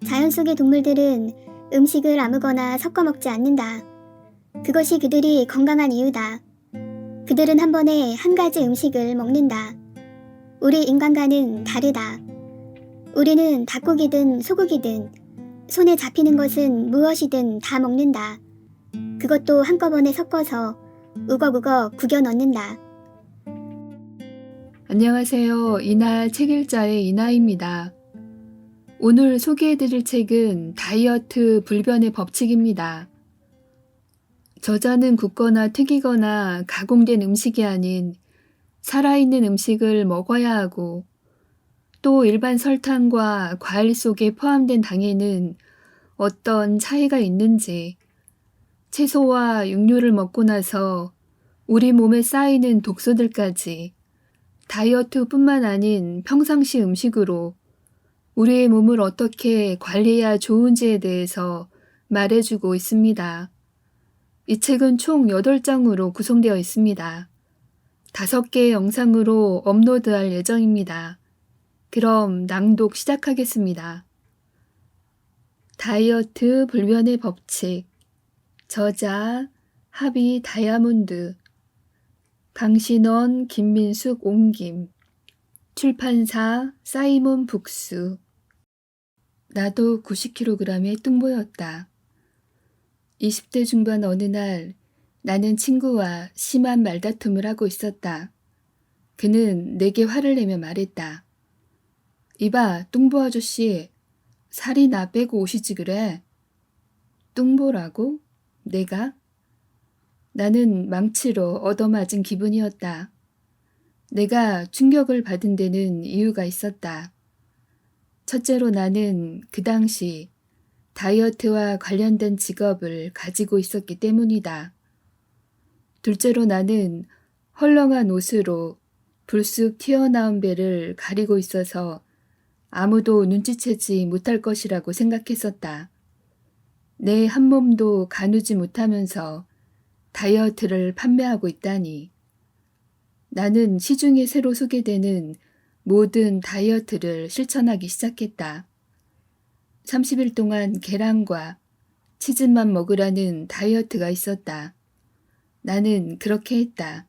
자연 속의 동물들은 음식을 아무거나 섞어 먹지 않는다. 그것이 그들이 건강한 이유다. 그들은 한 번에 한 가지 음식을 먹는다. 우리 인간과는 다르다. 우리는 닭고기든 소고기든 손에 잡히는 것은 무엇이든 다 먹는다. 그것도 한꺼번에 섞어서 우걱우걱 구겨 넣는다. 안녕하세요. 이나 책 읽자의 이나입니다. 오늘 소개해드릴 책은 다이어트 불변의 법칙입니다. 저자는 굽거나 튀기거나 가공된 음식이 아닌 살아있는 음식을 먹어야 하고 또 일반 설탕과 과일 속에 포함된 당에는 어떤 차이가 있는지, 채소와 육류를 먹고 나서 우리 몸에 쌓이는 독소들까지 다이어트뿐만 아닌 평상시 음식으로 우리의 몸을 어떻게 관리해야 좋은지에 대해서 말해주고 있습니다. 이 책은 총 8장으로 구성되어 있습니다. 5개의 영상으로 업로드할 예정입니다. 그럼 낭독 시작하겠습니다. 다이어트 불변의 법칙. 저자 하비 다이아몬드, 강신원, 김민숙, 옹김, 출판사 사이몬 북스. 나도 90kg의 뚱보였다. 20대 중반 어느 날 나는 친구와 심한 말다툼을 하고 있었다. 그는 내게 화를 내며 말했다. 이봐, 뚱보 아저씨, 살이 나 빼고 오시지 그래. 뚱보라고? 내가? 나는 망치로 얻어맞은 기분이었다. 내가 충격을 받은 데는 이유가 있었다. 첫째로 나는 그 당시 다이어트와 관련된 직업을 가지고 있었기 때문이다. 둘째로 나는 헐렁한 옷으로 불쑥 튀어나온 배를 가리고 있어서 아무도 눈치채지 못할 것이라고 생각했었다. 내 한 몸도 가누지 못하면서 다이어트를 판매하고 있다니. 나는 시중에 새로 소개되는 모든 다이어트를 실천하기 시작했다. 30일 동안 계란과 치즈만 먹으라는 다이어트가 있었다. 나는 그렇게 했다.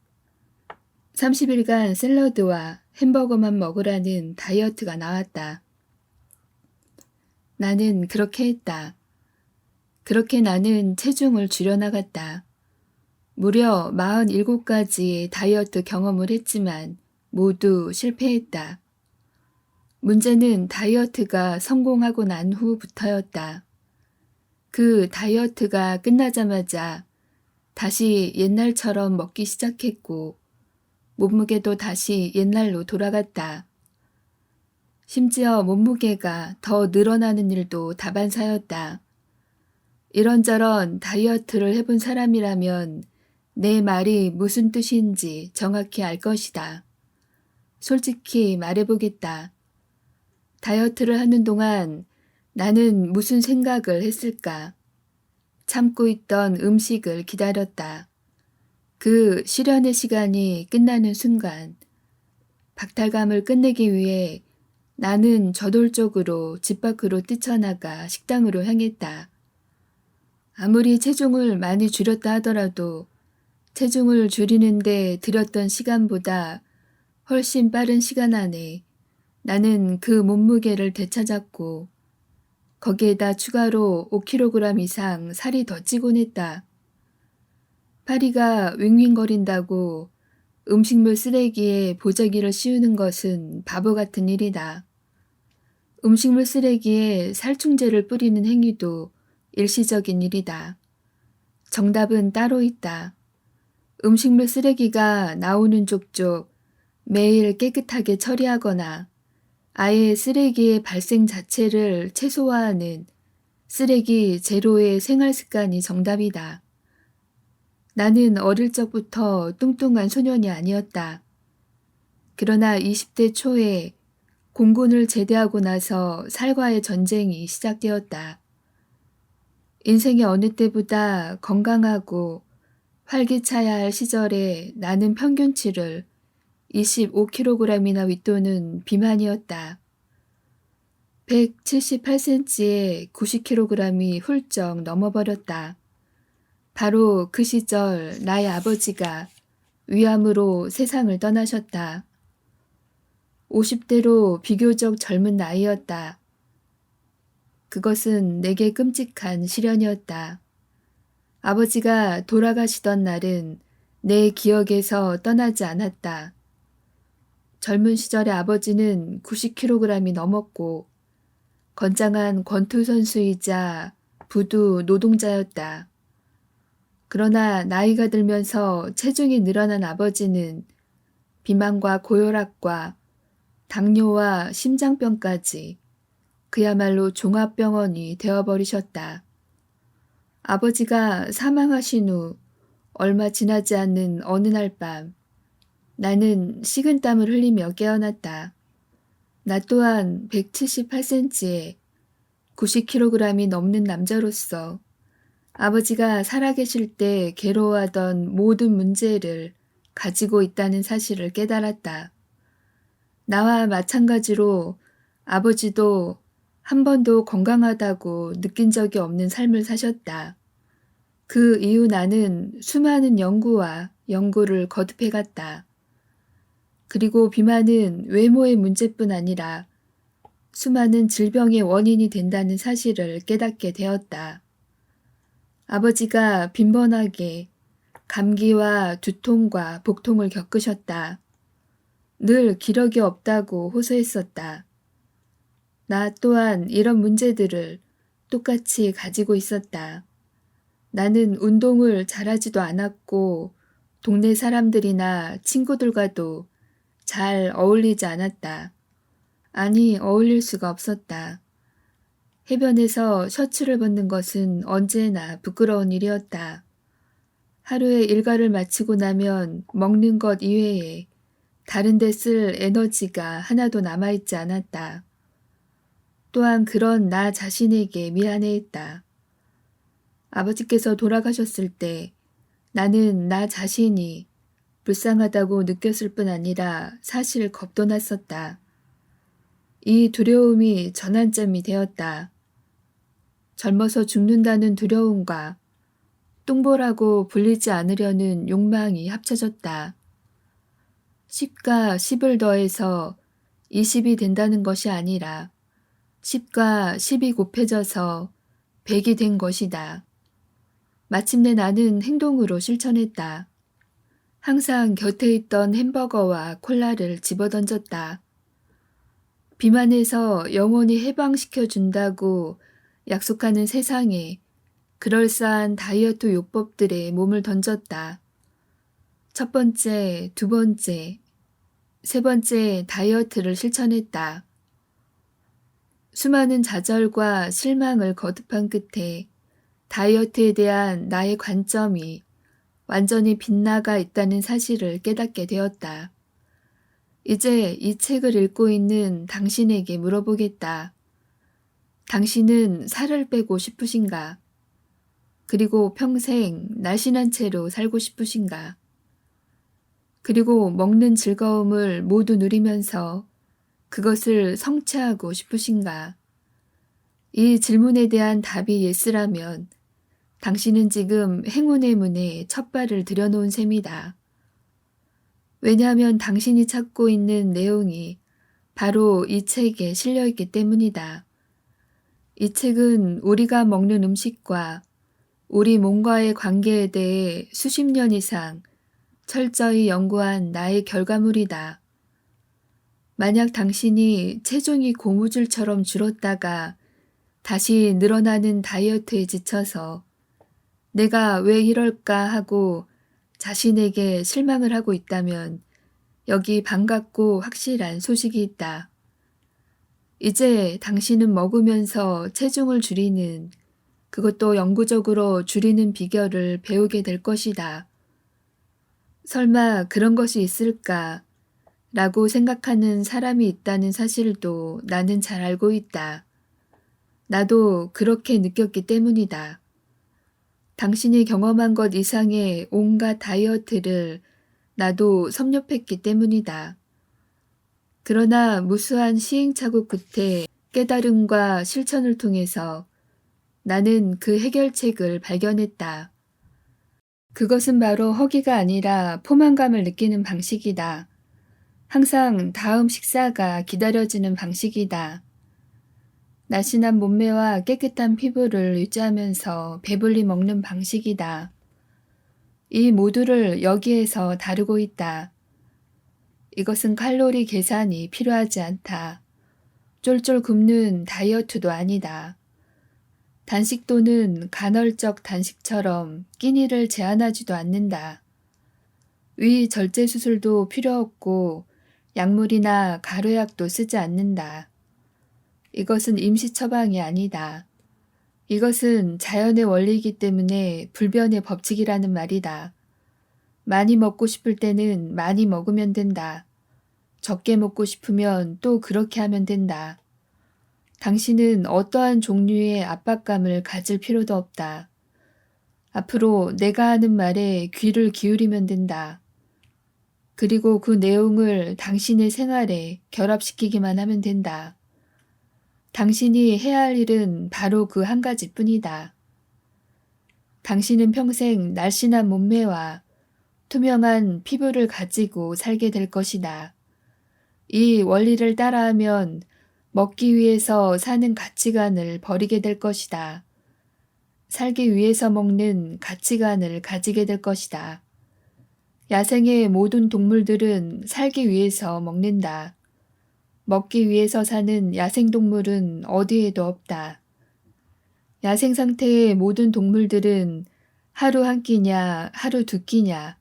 30일간 샐러드와 햄버거만 먹으라는 다이어트가 나왔다. 나는 그렇게 했다. 그렇게 나는 체중을 줄여나갔다. 무려 47가지의 다이어트 경험을 했지만 모두 실패했다. 문제는 다이어트가 성공하고 난 후부터였다. 그 다이어트가 끝나자마자 다시 옛날처럼 먹기 시작했고 몸무게도 다시 옛날로 돌아갔다. 심지어 몸무게가 더 늘어나는 일도 다반사였다. 이런저런 다이어트를 해본 사람이라면 내 말이 무슨 뜻인지 정확히 알 것이다. 솔직히 말해보겠다. 다이어트를 하는 동안 나는 무슨 생각을 했을까? 참고 있던 음식을 기다렸다. 그 실현의 시간이 끝나는 순간 박탈감을 끝내기 위해 나는 저돌적으로 집 밖으로 뛰쳐나가 식당으로 향했다. 아무리 체중을 많이 줄였다 하더라도 체중을 줄이는데 들였던 시간보다 훨씬 빠른 시간 안에 나는 그 몸무게를 되찾았고 거기에다 추가로 5kg 이상 살이 더 찌곤 했다. 파리가 윙윙거린다고 음식물 쓰레기에 보자기를 씌우는 것은 바보 같은 일이다. 음식물 쓰레기에 살충제를 뿌리는 행위도 일시적인 일이다. 정답은 따로 있다. 음식물 쓰레기가 나오는 족족 매일 깨끗하게 처리하거나 아예 쓰레기의 발생 자체를 최소화하는 쓰레기 제로의 생활 습관이 정답이다. 나는 어릴 적부터 뚱뚱한 소년이 아니었다. 그러나 20대 초에 공군을 제대하고 나서 살과의 전쟁이 시작되었다. 인생의 어느 때보다 건강하고 활기차야 할 시절에 나는 평균치를 25kg이나 윗도는 비만이었다. 178cm에 90kg이 훌쩍 넘어버렸다. 바로 그 시절 나의 아버지가 위암으로 세상을 떠나셨다. 50대로 비교적 젊은 나이였다. 그것은 내게 끔찍한 시련이었다. 아버지가 돌아가시던 날은 내 기억에서 떠나지 않았다. 젊은 시절의 아버지는 90kg이 넘었고 건장한 권투선수이자 부두 노동자였다. 그러나 나이가 들면서 체중이 늘어난 아버지는 비만과 고혈압과 당뇨와 심장병까지 그야말로 종합병원이 되어버리셨다. 아버지가 사망하신 후 얼마 지나지 않는 어느 날 밤 나는 식은땀을 흘리며 깨어났다. 나 또한 178cm에 90kg이 넘는 남자로서 아버지가 살아계실 때 괴로워하던 모든 문제를 가지고 있다는 사실을 깨달았다. 나와 마찬가지로 아버지도 한 번도 건강하다고 느낀 적이 없는 삶을 사셨다. 그 이후 나는 수많은 연구와 연구를 거듭해갔다. 그리고 비만은 외모의 문제뿐 아니라 수많은 질병의 원인이 된다는 사실을 깨닫게 되었다. 아버지가 빈번하게 감기와 두통과 복통을 겪으셨다. 늘 기력이 없다고 호소했었다. 나 또한 이런 문제들을 똑같이 가지고 있었다. 나는 운동을 잘하지도 않았고 동네 사람들이나 친구들과도 잘 어울리지 않았다. 아니, 어울릴 수가 없었다. 해변에서 셔츠를 벗는 것은 언제나 부끄러운 일이었다. 하루의 일과를 마치고 나면 먹는 것 이외에 다른 데 쓸 에너지가 하나도 남아있지 않았다. 또한 그런 나 자신에게 미안해했다. 아버지께서 돌아가셨을 때 나는 나 자신이 불쌍하다고 느꼈을 뿐 아니라 사실 겁도 났었다. 이 두려움이 전환점이 되었다. 젊어서 죽는다는 두려움과 똥보라고 불리지 않으려는 욕망이 합쳐졌다. 10과 10을 더해서 20이 된다는 것이 아니라 10과 10이 곱해져서 100이 된 것이다. 마침내 나는 행동으로 실천했다. 항상 곁에 있던 햄버거와 콜라를 집어던졌다. 비만에서 영원히 해방시켜준다고 약속하는 세상에 그럴싸한 다이어트 요법들에 몸을 던졌다. 첫 번째, 두 번째, 세 번째 다이어트를 실천했다. 수많은 좌절과 실망을 거듭한 끝에 다이어트에 대한 나의 관점이 완전히 빗나가 있다는 사실을 깨닫게 되었다. 이제 이 책을 읽고 있는 당신에게 물어보겠다. 당신은 살을 빼고 싶으신가? 그리고 평생 날씬한 채로 살고 싶으신가? 그리고 먹는 즐거움을 모두 누리면서 그것을 성취하고 싶으신가? 이 질문에 대한 답이 예스라면 당신은 지금 행운의 문에 첫 발을 들여놓은 셈이다. 왜냐하면 당신이 찾고 있는 내용이 바로 이 책에 실려있기 때문이다. 이 책은 우리가 먹는 음식과 우리 몸과의 관계에 대해 수십 년 이상 철저히 연구한 나의 결과물이다. 만약 당신이 체중이 고무줄처럼 줄었다가 다시 늘어나는 다이어트에 지쳐서 내가 왜 이럴까 하고 자신에게 실망을 하고 있다면 여기 반갑고 확실한 소식이 있다. 이제 당신은 먹으면서 체중을 줄이는, 그것도 영구적으로 줄이는 비결을 배우게 될 것이다. 설마 그런 것이 있을까? 라고 생각하는 사람이 있다는 사실도 나는 잘 알고 있다. 나도 그렇게 느꼈기 때문이다. 당신이 경험한 것 이상의 온갖 다이어트를 나도 섭렵했기 때문이다. 그러나 무수한 시행착오 끝에 깨달음과 실천을 통해서 나는 그 해결책을 발견했다. 그것은 바로 허기가 아니라 포만감을 느끼는 방식이다. 항상 다음 식사가 기다려지는 방식이다. 날씬한 몸매와 깨끗한 피부를 유지하면서 배불리 먹는 방식이다. 이 모두를 여기에서 다루고 있다. 이것은 칼로리 계산이 필요하지 않다. 쫄쫄 굶는 다이어트도 아니다. 단식도는 간헐적 단식처럼 끼니를 제한하지도 않는다. 위 절제 수술도 필요 없고 약물이나 가루약도 쓰지 않는다. 이것은 임시 처방이 아니다. 이것은 자연의 원리이기 때문에 불변의 법칙이라는 말이다. 많이 먹고 싶을 때는 많이 먹으면 된다. 적게 먹고 싶으면 또 그렇게 하면 된다. 당신은 어떠한 종류의 압박감을 가질 필요도 없다. 앞으로 내가 하는 말에 귀를 기울이면 된다. 그리고 그 내용을 당신의 생활에 결합시키기만 하면 된다. 당신이 해야 할 일은 바로 그 한 가지뿐이다. 당신은 평생 날씬한 몸매와 투명한 피부를 가지고 살게 될 것이다. 이 원리를 따라하면 먹기 위해서 사는 가치관을 버리게 될 것이다. 살기 위해서 먹는 가치관을 가지게 될 것이다. 야생의 모든 동물들은 살기 위해서 먹는다. 먹기 위해서 사는 야생동물은 어디에도 없다. 야생 상태의 모든 동물들은 하루 한 끼냐, 하루 두 끼냐,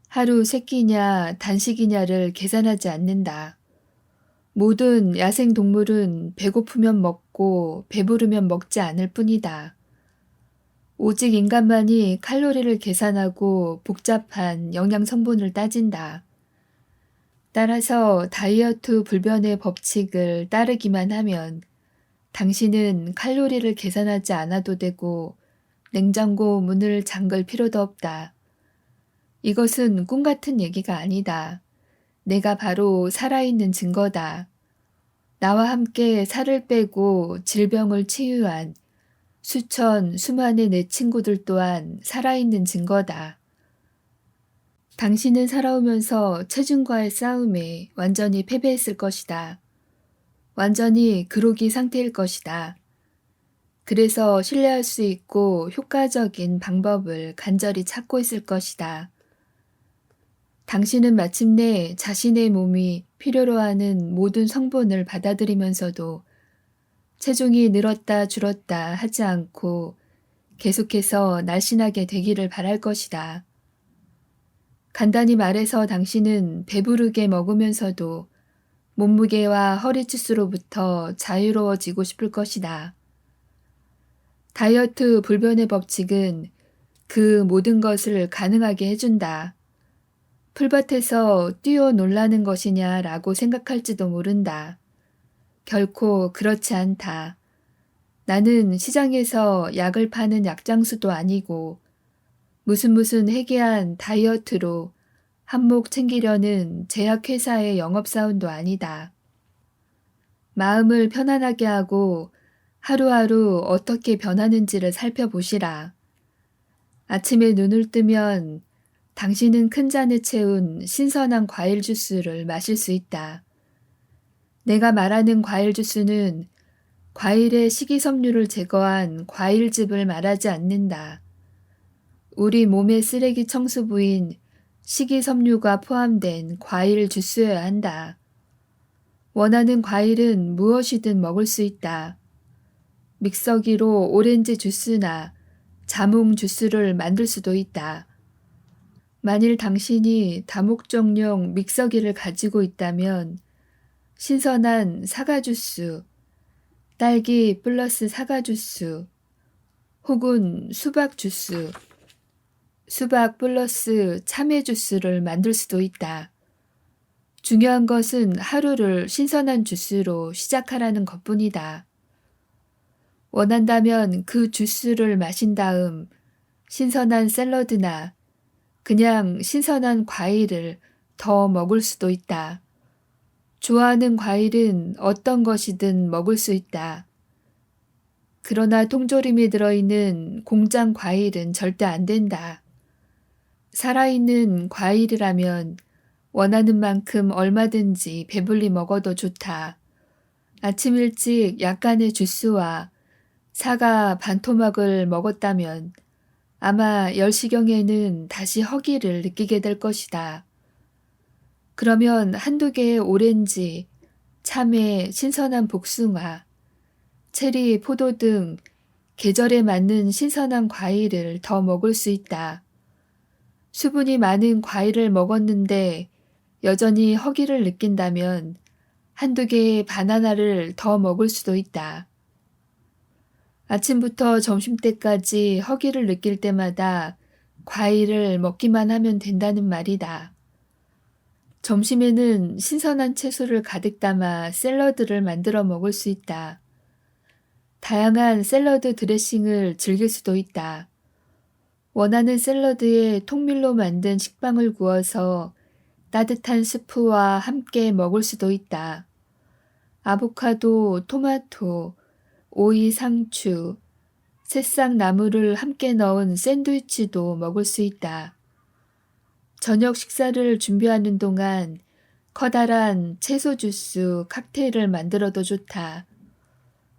하루 세 끼냐, 단식이냐를 계산하지 않는다. 모든 야생 동물은 배고프면 먹고 배부르면 먹지 않을 뿐이다. 오직 인간만이 칼로리를 계산하고 복잡한 영양 성분을 따진다. 따라서 다이어트 불변의 법칙을 따르기만 하면 당신은 칼로리를 계산하지 않아도 되고 냉장고 문을 잠글 필요도 없다. 이것은 꿈 같은 얘기가 아니다. 내가 바로 살아있는 증거다. 나와 함께 살을 빼고 질병을 치유한 수만의 내 친구들 또한 살아있는 증거다. 당신은 살아오면서 체중과의 싸움에 완전히 패배했을 것이다. 완전히 그로기 상태일 것이다. 그래서 신뢰할 수 있고 효과적인 방법을 간절히 찾고 있을 것이다. 당신은 마침내 자신의 몸이 필요로 하는 모든 성분을 받아들이면서도 체중이 늘었다 줄었다 하지 않고 계속해서 날씬하게 되기를 바랄 것이다. 간단히 말해서 당신은 배부르게 먹으면서도 몸무게와 허리치수로부터 자유로워지고 싶을 것이다. 다이어트 불변의 법칙은 그 모든 것을 가능하게 해준다. 풀밭에서 뛰어놀라는 것이냐라고 생각할지도 모른다. 결코 그렇지 않다. 나는 시장에서 약을 파는 약장수도 아니고 무슨 해괴한 다이어트로 한몫 챙기려는 제약회사의 영업사원도 아니다. 마음을 편안하게 하고 하루하루 어떻게 변하는지를 살펴보시라. 아침에 눈을 뜨면 당신은 큰 잔에 채운 신선한 과일 주스를 마실 수 있다. 내가 말하는 과일 주스는 과일의 식이섬유를 제거한 과일즙을 말하지 않는다. 우리 몸의 쓰레기 청소부인 식이섬유가 포함된 과일 주스여야 한다. 원하는 과일은 무엇이든 먹을 수 있다. 믹서기로 오렌지 주스나 자몽 주스를 만들 수도 있다. 만일 당신이 다목적용 믹서기를 가지고 있다면 신선한 사과 주스, 딸기 플러스 사과 주스, 혹은 수박 주스, 수박 플러스 참외 주스를 만들 수도 있다. 중요한 것은 하루를 신선한 주스로 시작하라는 것뿐이다. 원한다면 그 주스를 마신 다음 신선한 샐러드나 그냥 신선한 과일을 더 먹을 수도 있다. 좋아하는 과일은 어떤 것이든 먹을 수 있다. 그러나 통조림이 들어있는 공장 과일은 절대 안 된다. 살아있는 과일이라면 원하는 만큼 얼마든지 배불리 먹어도 좋다. 아침 일찍 약간의 주스와 사과 반토막을 먹었다면 아마 10시경에는 다시 허기를 느끼게 될 것이다. 그러면 한두 개의 오렌지, 참외, 신선한 복숭아, 체리, 포도 등 계절에 맞는 신선한 과일을 더 먹을 수 있다. 수분이 많은 과일을 먹었는데 여전히 허기를 느낀다면 한두 개의 바나나를 더 먹을 수도 있다. 아침부터 점심때까지 허기를 느낄 때마다 과일을 먹기만 하면 된다는 말이다. 점심에는 신선한 채소를 가득 담아 샐러드를 만들어 먹을 수 있다. 다양한 샐러드 드레싱을 즐길 수도 있다. 원하는 샐러드에 통밀로 만든 식빵을 구워서 따뜻한 스프와 함께 먹을 수도 있다. 아보카도, 토마토, 오이, 상추, 새싹 나물을 함께 넣은 샌드위치도 먹을 수 있다. 저녁 식사를 준비하는 동안 커다란 채소 주스 칵테일을 만들어도 좋다.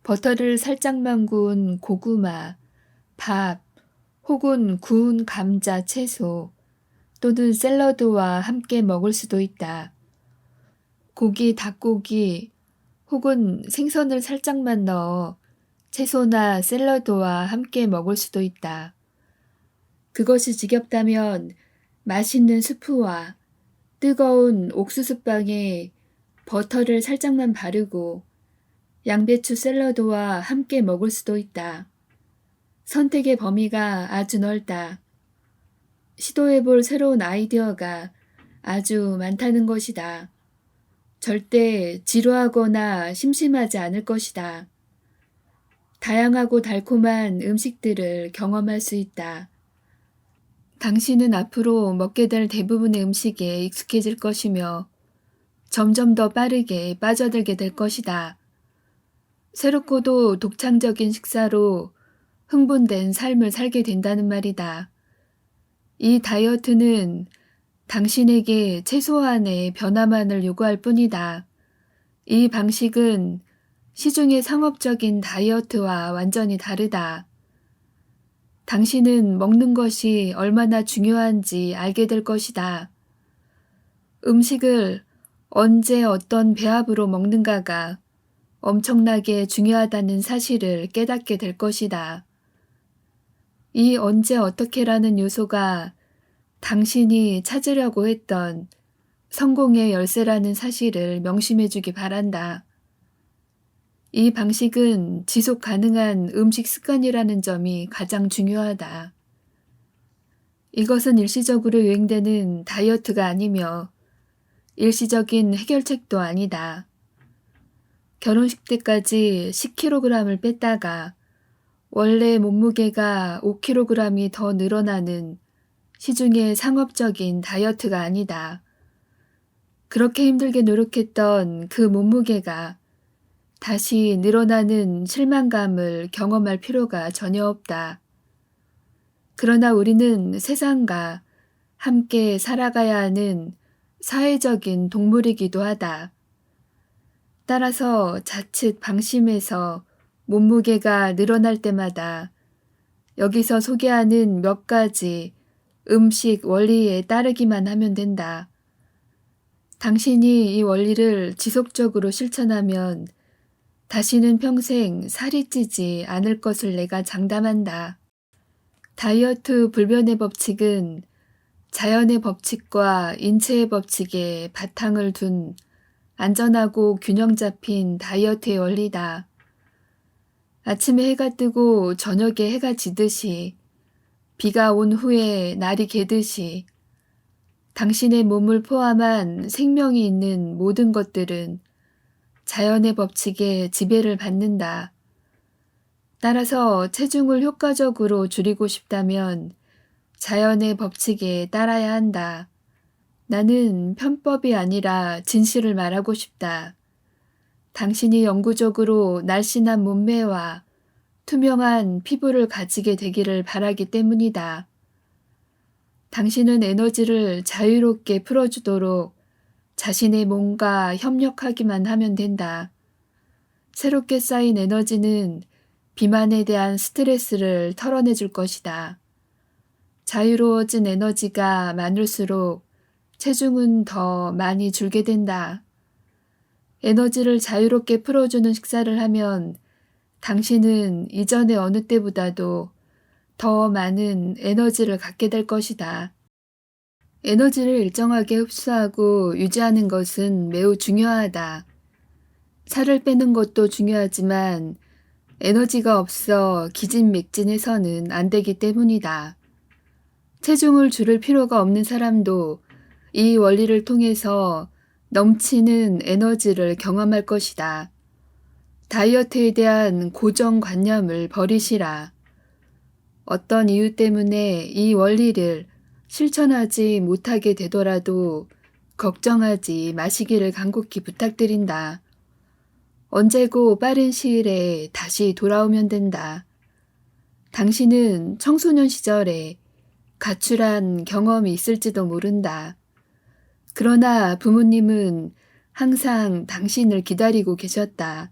버터를 살짝만 구운 고구마, 밥, 혹은 구운 감자, 채소 또는 샐러드와 함께 먹을 수도 있다. 고기, 닭고기 혹은 생선을 살짝만 넣어 채소나 샐러드와 함께 먹을 수도 있다. 그것이 지겹다면 맛있는 스프와 뜨거운 옥수수빵에 버터를 살짝만 바르고 양배추 샐러드와 함께 먹을 수도 있다. 선택의 범위가 아주 넓다. 시도해볼 새로운 아이디어가 아주 많다는 것이다. 절대 지루하거나 심심하지 않을 것이다. 다양하고 달콤한 음식들을 경험할 수 있다. 당신은 앞으로 먹게 될 대부분의 음식에 익숙해질 것이며 점점 더 빠르게 빠져들게 될 것이다. 새롭고도 독창적인 식사로 흥분된 삶을 살게 된다는 말이다. 이 다이어트는 당신에게 최소한의 변화만을 요구할 뿐이다. 이 방식은 시중의 상업적인 다이어트와 완전히 다르다. 당신은 먹는 것이 얼마나 중요한지 알게 될 것이다. 음식을 언제 어떤 배합으로 먹는가가 엄청나게 중요하다는 사실을 깨닫게 될 것이다. 이 언제 어떻게라는 요소가 당신이 찾으려고 했던 성공의 열쇠라는 사실을 명심해 주기 바란다. 이 방식은 지속 가능한 음식 습관이라는 점이 가장 중요하다. 이것은 일시적으로 유행되는 다이어트가 아니며 일시적인 해결책도 아니다. 결혼식 때까지 10kg을 뺐다가 원래 몸무게가 5kg이 더 늘어나는 시중의 상업적인 다이어트가 아니다. 그렇게 힘들게 노력했던 그 몸무게가 다시 늘어나는 실망감을 경험할 필요가 전혀 없다. 그러나 우리는 세상과 함께 살아가야 하는 사회적인 동물이기도 하다. 따라서 자칫 방심해서 몸무게가 늘어날 때마다 여기서 소개하는 몇 가지 음식 원리에 따르기만 하면 된다. 당신이 이 원리를 지속적으로 실천하면 다시는 평생 살이 찌지 않을 것을 내가 장담한다. 다이어트 불변의 법칙은 자연의 법칙과 인체의 법칙에 바탕을 둔 안전하고 균형 잡힌 다이어트의 원리다. 아침에 해가 뜨고 저녁에 해가 지듯이 비가 온 후에 날이 개듯이 당신의 몸을 포함한 생명이 있는 모든 것들은 자연의 법칙에 지배를 받는다. 따라서 체중을 효과적으로 줄이고 싶다면 자연의 법칙에 따라야 한다. 나는 편법이 아니라 진실을 말하고 싶다. 당신이 영구적으로 날씬한 몸매와 투명한 피부를 가지게 되기를 바라기 때문이다. 당신은 에너지를 자유롭게 풀어주도록 자신의 몸과 협력하기만 하면 된다. 새롭게 쌓인 에너지는 비만에 대한 스트레스를 털어내줄 것이다. 자유로워진 에너지가 많을수록 체중은 더 많이 줄게 된다. 에너지를 자유롭게 풀어주는 식사를 하면 당신은 이전의 어느 때보다도 더 많은 에너지를 갖게 될 것이다. 에너지를 일정하게 흡수하고 유지하는 것은 매우 중요하다. 살을 빼는 것도 중요하지만 에너지가 없어 기진맥진해서는 안 되기 때문이다. 체중을 줄일 필요가 없는 사람도 이 원리를 통해서 넘치는 에너지를 경험할 것이다. 다이어트에 대한 고정관념을 버리시라. 어떤 이유 때문에 이 원리를 실천하지 못하게 되더라도 걱정하지 마시기를 간곡히 부탁드린다. 언제고 빠른 시일에 다시 돌아오면 된다. 당신은 청소년 시절에 가출한 경험이 있을지도 모른다. 그러나 부모님은 항상 당신을 기다리고 계셨다.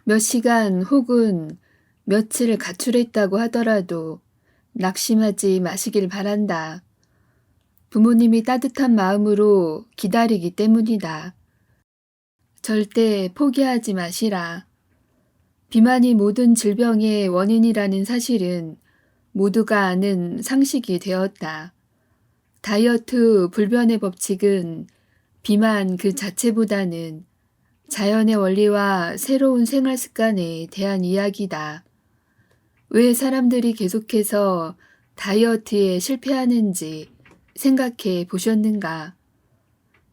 몇 시간 혹은 며칠 가출했다고 하더라도 낙심하지 마시길 바란다. 부모님이 따뜻한 마음으로 기다리기 때문이다. 절대 포기하지 마시라. 비만이 모든 질병의 원인이라는 사실은 모두가 아는 상식이 되었다. 다이어트 불변의 법칙은 비만 그 자체보다는 자연의 원리와 새로운 생활 습관에 대한 이야기다. 왜 사람들이 계속해서 다이어트에 실패하는지 생각해 보셨는가?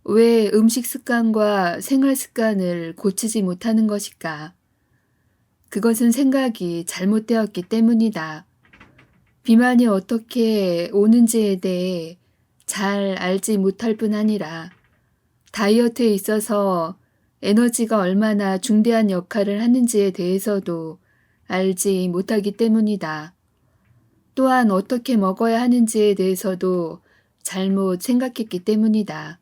왜 음식 습관과 생활 습관을 고치지 못하는 것일까? 그것은 생각이 잘못되었기 때문이다. 비만이 어떻게 오는지에 대해 잘 알지 못할 뿐 아니라 다이어트에 있어서 에너지가 얼마나 중대한 역할을 하는지에 대해서도 알지 못하기 때문이다. 또한 어떻게 먹어야 하는지에 대해서도 잘못 생각했기 때문이다.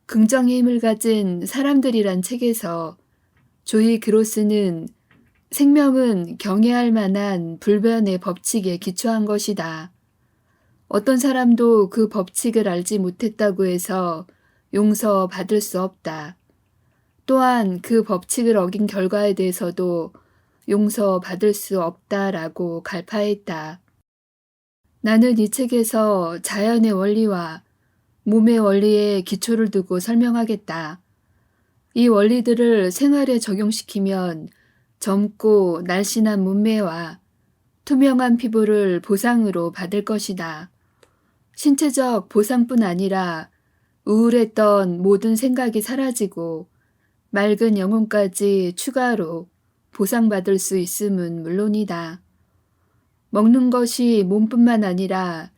긍정의 힘을 가진 사람들이란 책에서 조이 그로스는 생명은 경외할 만한 불변의 법칙에 기초한 것이다. 어떤 사람도 그 법칙을 알지 못했다고 해서 용서받을 수 없다. 또한 그 법칙을 어긴 결과에 대해서도 용서받을 수 없다라고 갈파했다. 나는 이 책에서 자연의 원리와 몸의 원리에 기초를 두고 설명하겠다. 이 원리들을 생활에 적용시키면 젊고 날씬한 몸매와 투명한 피부를 보상으로 받을 것이다. 신체적 보상뿐 아니라 우울했던 모든 생각이 사라지고 맑은 영혼까지 추가로 보상받을 수 있음은 물론이다. 먹는 것이 몸뿐만 아니라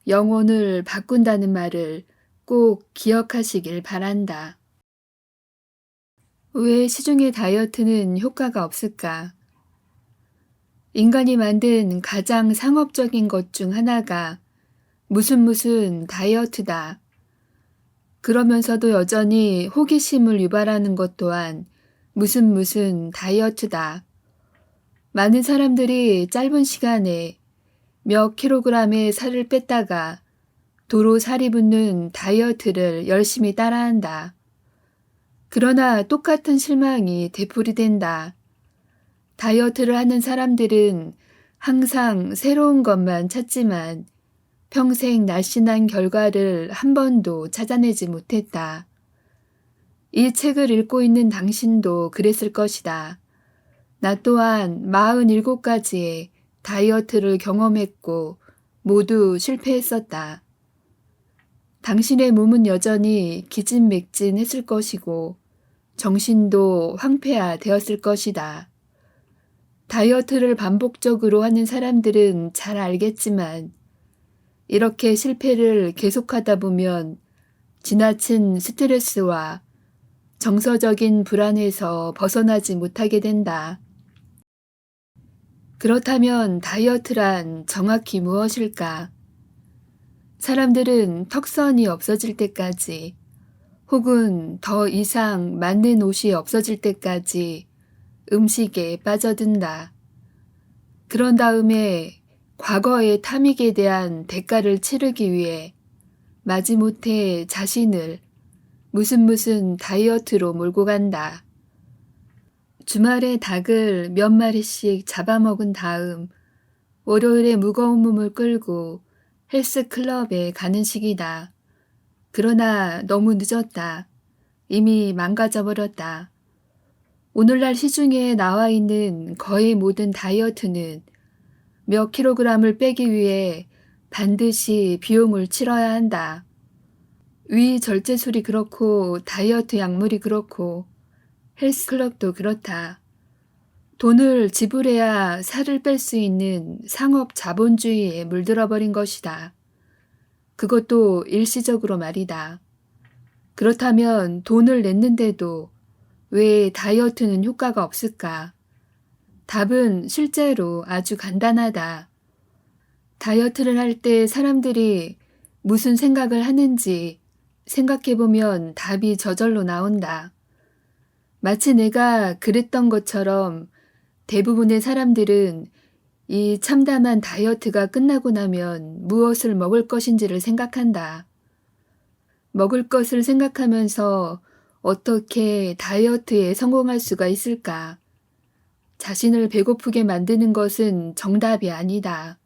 영혼을 바꾼다는 말을 꼭 기억하시길 바란다. 왜 시중의 다이어트는 효과가 없을까? 인간이 만든 가장 상업적인 것 중 하나가 무슨 다이어트다. 그러면서도 여전히 호기심을 유발하는 것 또한 무슨 다이어트다. 많은 사람들이 짧은 시간에 몇 킬로그램의 살을 뺐다가 도로 살이 붙는 다이어트를 열심히 따라한다. 그러나 똑같은 실망이 되풀이된다. 다이어트를 하는 사람들은 항상 새로운 것만 찾지만 평생 날씬한 결과를 한 번도 찾아내지 못했다. 이 책을 읽고 있는 당신도 그랬을 것이다. 나 또한 47가지의 다이어트를 경험했고 모두 실패했었다. 당신의 몸은 여전히 기진맥진했을 것이고 정신도 황폐화되었을 것이다. 다이어트를 반복적으로 하는 사람들은 잘 알겠지만 이렇게 실패를 계속하다 보면 지나친 스트레스와 정서적인 불안에서 벗어나지 못하게 된다. 그렇다면 다이어트란 정확히 무엇일까? 사람들은 턱선이 없어질 때까지 혹은 더 이상 맞는 옷이 없어질 때까지 음식에 빠져든다. 그런 다음에 과거의 탐닉에 대한 대가를 치르기 위해 마지못해 자신을 무슨 다이어트로 몰고 간다. 주말에 닭을 몇 마리씩 잡아먹은 다음 월요일에 무거운 몸을 끌고 헬스클럽에 가는 시기다. 그러나 너무 늦었다. 이미 망가져 버렸다. 오늘날 시중에 나와 있는 거의 모든 다이어트는 몇 킬로그램을 빼기 위해 반드시 비용을 치러야 한다. 위 절제술이 그렇고 다이어트 약물이 그렇고 헬스클럽도 그렇다. 돈을 지불해야 살을 뺄 수 있는 상업 자본주의에 물들어버린 것이다. 그것도 일시적으로 말이다. 그렇다면 돈을 냈는데도 왜 다이어트는 효과가 없을까? 답은 실제로 아주 간단하다. 다이어트를 할 때 사람들이 무슨 생각을 하는지 생각해보면 답이 저절로 나온다. 마치 내가 그랬던 것처럼 대부분의 사람들은 이 참담한 다이어트가 끝나고 나면 무엇을 먹을 것인지를 생각한다. 먹을 것을 생각하면서 어떻게 다이어트에 성공할 수가 있을까? 자신을 배고프게 만드는 것은 정답이 아니다.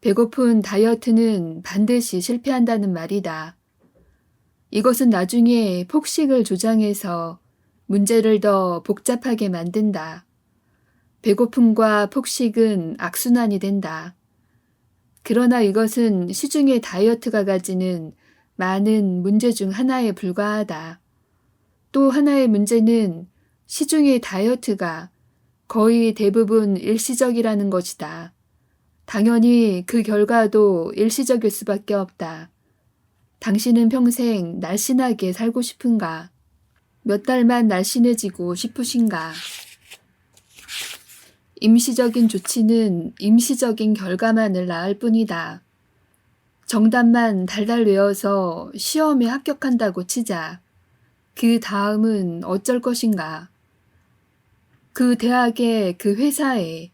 배고픈 다이어트는 반드시 실패한다는 말이다. 이것은 나중에 폭식을 조장해서 문제를 더 복잡하게 만든다. 배고픔과 폭식은 악순환이 된다. 그러나 이것은 시중의 다이어트가 가지는 많은 문제 중 하나에 불과하다. 또 하나의 문제는 시중의 다이어트가 거의 대부분 일시적이라는 것이다. 당연히 그 결과도 일시적일 수밖에 없다. 당신은 평생 날씬하게 살고 싶은가? 몇 달만 날씬해지고 싶으신가? 임시적인 조치는 임시적인 결과만을 낳을 뿐이다. 정답만 달달 외워서 시험에 합격한다고 치자. 그 다음은 어쩔 것인가? 그 대학에, 그 회사에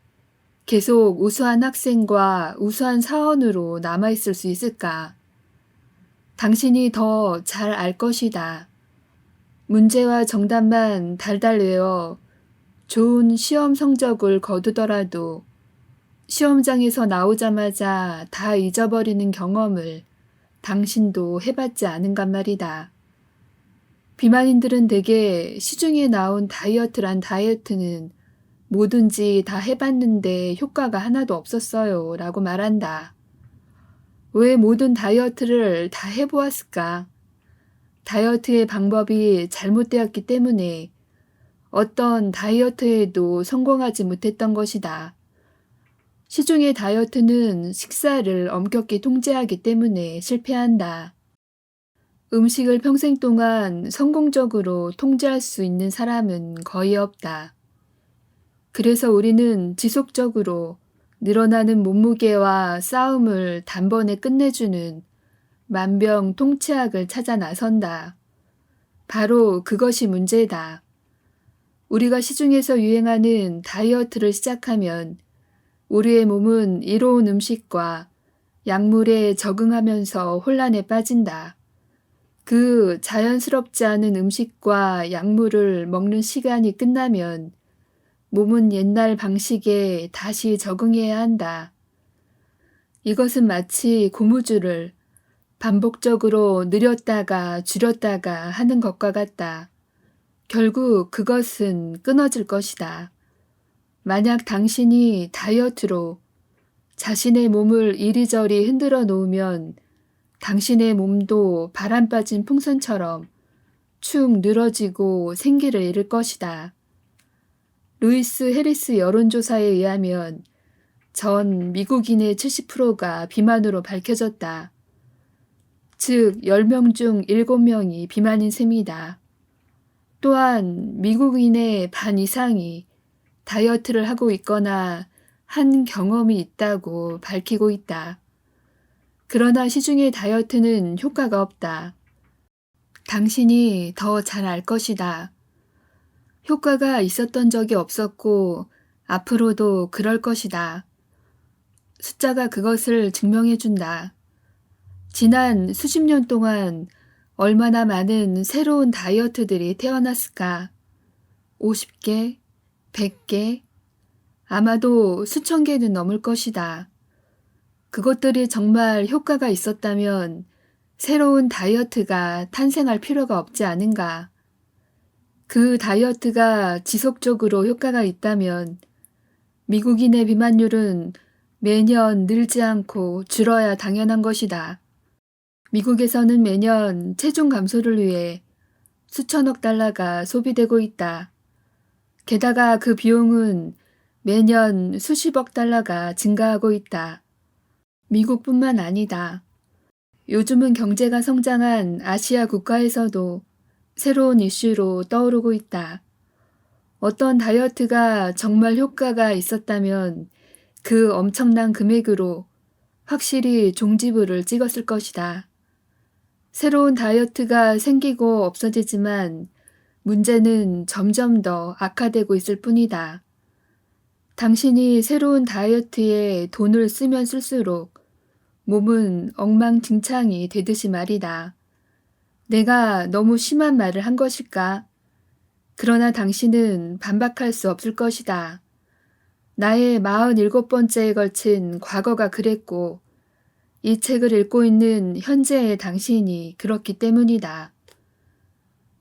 계속 우수한 학생과 우수한 사원으로 남아있을 수 있을까? 당신이 더 잘 알 것이다. 문제와 정답만 달달 외워 좋은 시험 성적을 거두더라도 시험장에서 나오자마자 다 잊어버리는 경험을 당신도 해봤지 않은간 말이다. 비만인들은 대개 시중에 나온 다이어트란 다이어트는 뭐든지 다 해봤는데 효과가 하나도 없었어요 라고 말한다. 왜 모든 다이어트를 다 해보았을까? 다이어트의 방법이 잘못되었기 때문에 어떤 다이어트에도 성공하지 못했던 것이다. 시중의 다이어트는 식사를 엄격히 통제하기 때문에 실패한다. 음식을 평생 동안 성공적으로 통제할 수 있는 사람은 거의 없다. 그래서 우리는 지속적으로 늘어나는 몸무게와 싸움을 단번에 끝내주는 만병통치약을 찾아 나선다. 바로 그것이 문제다. 우리가 시중에서 유행하는 다이어트를 시작하면 우리의 몸은 이로운 음식과 약물에 적응하면서 혼란에 빠진다. 그 자연스럽지 않은 음식과 약물을 먹는 시간이 끝나면 몸은 옛날 방식에 다시 적응해야 한다. 이것은 마치 고무줄을 반복적으로 늘렸다가 줄였다가 하는 것과 같다. 결국 그것은 끊어질 것이다. 만약 당신이 다이어트로 자신의 몸을 이리저리 흔들어 놓으면 당신의 몸도 바람 빠진 풍선처럼 축 늘어지고 생기를 잃을 것이다. 루이스 해리스 여론조사에 의하면 전 미국인의 70%가 비만으로 밝혀졌다. 즉 10명 중 7명이 비만인 셈이다. 또한 미국인의 반 이상이 다이어트를 하고 있거나 한 경험이 있다고 밝히고 있다. 그러나 시중의 다이어트는 효과가 없다. 당신이 더 잘 알 것이다. 효과가 있었던 적이 없었고 앞으로도 그럴 것이다. 숫자가 그것을 증명해준다. 지난 수십 년 동안 얼마나 많은 새로운 다이어트들이 태어났을까? 50개, 100개, 아마도 수천 개는 넘을 것이다. 그것들이 정말 효과가 있었다면 새로운 다이어트가 탄생할 필요가 없지 않은가? 그 다이어트가 지속적으로 효과가 있다면 미국인의 비만율은 매년 늘지 않고 줄어야 당연한 것이다. 미국에서는 매년 체중 감소를 위해 수천억 달러가 소비되고 있다. 게다가 그 비용은 매년 수십억 달러가 증가하고 있다. 미국뿐만 아니다. 요즘은 경제가 성장한 아시아 국가에서도 새로운 이슈로 떠오르고 있다. 어떤 다이어트가 정말 효과가 있었다면 그 엄청난 금액으로 확실히 종지부를 찍었을 것이다. 새로운 다이어트가 생기고 없어지지만 문제는 점점 더 악화되고 있을 뿐이다. 당신이 새로운 다이어트에 돈을 쓰면 쓸수록 몸은 엉망진창이 되듯이 말이다. 내가 너무 심한 말을 한 것일까? 그러나 당신은 반박할 수 없을 것이다. 나의 47번째에 걸친 과거가 그랬고 이 책을 읽고 있는 현재의 당신이 그렇기 때문이다.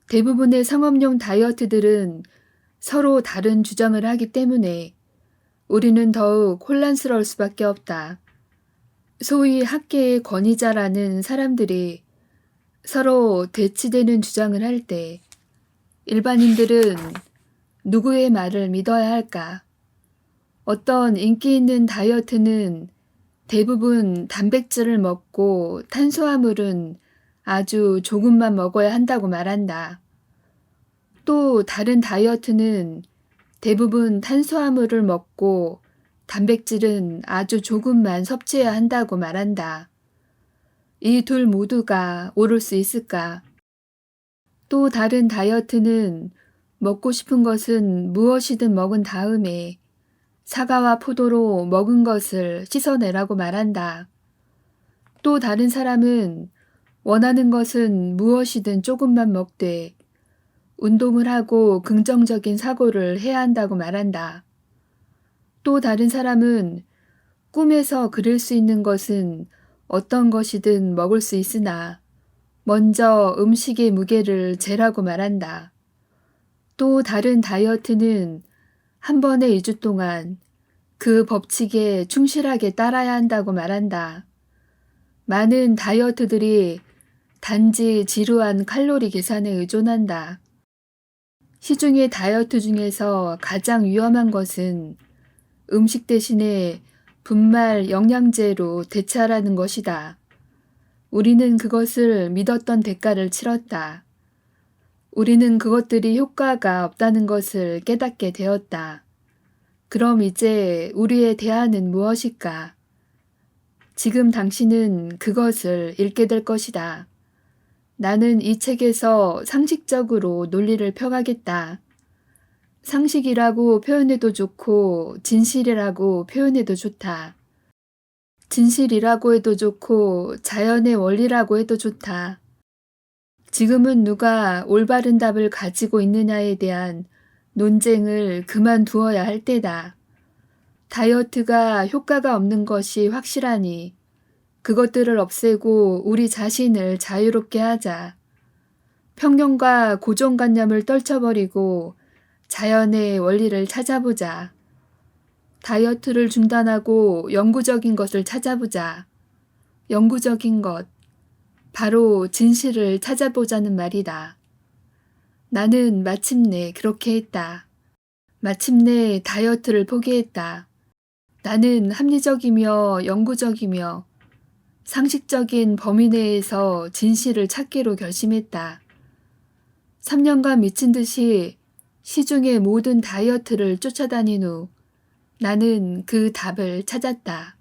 대부분의 상업용 다이어트들은 서로 다른 주장을 하기 때문에 우리는 더욱 혼란스러울 수밖에 없다. 소위 학계의 권위자라는 사람들이 서로 대치되는 주장을 할 때 일반인들은 누구의 말을 믿어야 할까? 어떤 인기 있는 다이어트는 대부분 단백질을 먹고 탄수화물은 아주 조금만 먹어야 한다고 말한다. 또 다른 다이어트는 대부분 탄수화물을 먹고 단백질은 아주 조금만 섭취해야 한다고 말한다. 이 둘 모두가 옳을 수 있을까? 또 다른 다이어트는 먹고 싶은 것은 무엇이든 먹은 다음에 사과와 포도로 먹은 것을 씻어내라고 말한다. 또 다른 사람은 원하는 것은 무엇이든 조금만 먹되 운동을 하고 긍정적인 사고를 해야 한다고 말한다. 또 다른 사람은 꿈에서 그릴 수 있는 것은 어떤 것이든 먹을 수 있으나 먼저 음식의 무게를 재라고 말한다. 또 다른 다이어트는 한 번에 2주 동안 그 법칙에 충실하게 따라야 한다고 말한다. 많은 다이어트들이 단지 지루한 칼로리 계산에 의존한다. 시중의 다이어트 중에서 가장 위험한 것은 음식 대신에 분말 영양제로 대체하라는 것이다. 우리는 그것을 믿었던 대가를 치렀다. 우리는 그것들이 효과가 없다는 것을 깨닫게 되었다. 그럼 이제 우리의 대안은 무엇일까? 지금 당신은 그것을 읽게 될 것이다. 나는 이 책에서 상식적으로 논리를 펴가겠다. 상식이라고 표현해도 좋고 진실이라고 표현해도 좋다. 진실이라고 해도 좋고 자연의 원리라고 해도 좋다. 지금은 누가 올바른 답을 가지고 있느냐에 대한 논쟁을 그만두어야 할 때다. 다이어트가 효과가 없는 것이 확실하니 그것들을 없애고 우리 자신을 자유롭게 하자. 편견과 고정관념을 떨쳐버리고 자연의 원리를 찾아보자. 다이어트를 중단하고 영구적인 것을 찾아보자. 영구적인 것, 바로 진실을 찾아보자는 말이다. 나는 마침내 그렇게 했다. 마침내 다이어트를 포기했다. 나는 합리적이며 영구적이며 상식적인 범위 내에서 진실을 찾기로 결심했다. 3년간 미친 듯이 시중의 모든 다이어트를 쫓아다닌 후 나는 그 답을 찾았다.